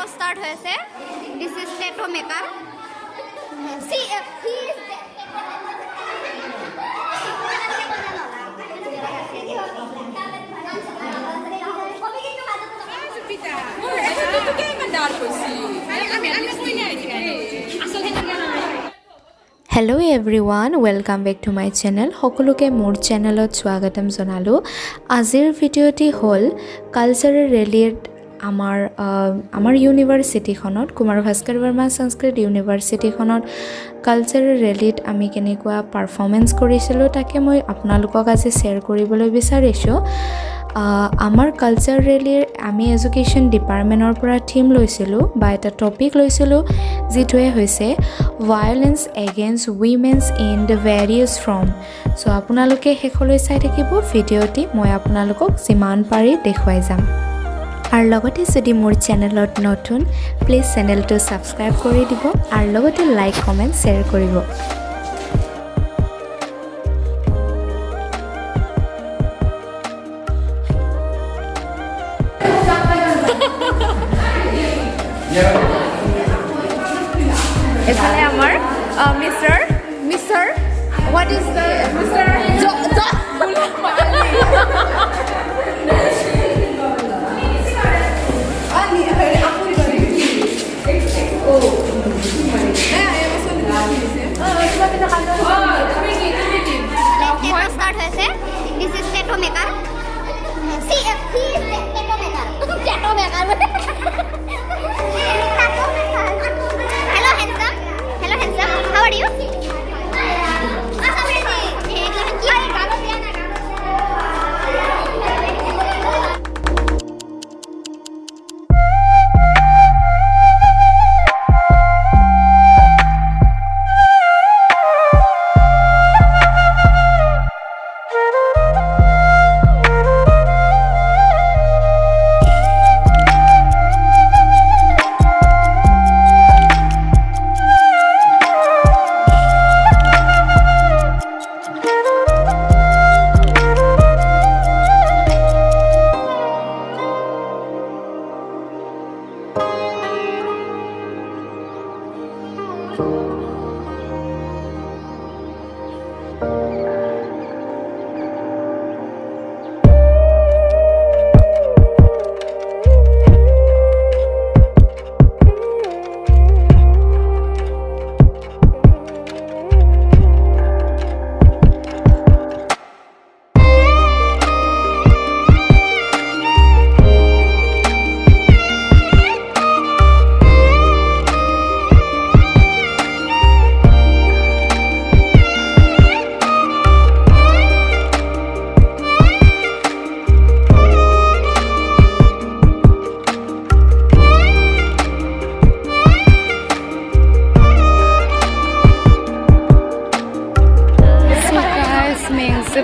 start hoise. This is tattoo maker. See, he is. Hello everyone, welcome back to my channel. সকলোকে মোৰ চেনেলত স্বাগতম জনালো। আজিৰ ভিডিঅ'টি হ'ল কালচাৰেল ৰেলীত আমাৰ ইউনিভাৰ্চিটিখনত কুমাৰ ভাস্কৰ বৰ্মা সংস্কৃত ইউনিভাৰ্চিটিখনত কালচাৰেল ৰেলীত আমি কেনেকুৱা পাৰফৰ্মেন্স কৰিছিলোঁ তাকে মই আপোনালোকক আজি শ্বেয়াৰ কৰিবলৈ বিচাৰিছোঁ। আমাৰ কালচাৰ ৰেলীৰ আমি এডুকেশ্যন ডিপাৰ্টমেণ্টৰ পৰা থিম লৈছিলোঁ বা এটা টপিক লৈছিলোঁ যিটোৱে হৈছে violence against women's in the various form. So' আপোনালোকে শেষলৈ চাই থাকিব ভিডিঅ'টি, মই আপোনালোকক যিমান পাৰি দেখুৱাই যাম। আৰু লগতে যদি মোৰ চেনেলত নতুন প্লিজ চেনেলটো ছাবস্ক্ৰাইব কৰি দিব আৰু লগতে লাইক কমেণ্ট শ্বেয়াৰ কৰিব। এফালে আমাৰ mister what is the Mr. Start hoise. This is tattoo maker. See, he is tattoo maker. Tattoo maker. Hello handsome. How are you?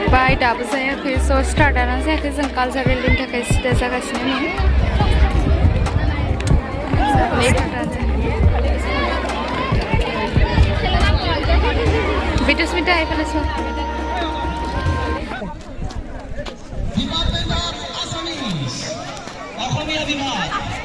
By dapat saya ke so start anak saya ke sang cultural link ke sida jaga sini nih. Video smita ay pala so. Department of Assamese, Assamiya Vibhag.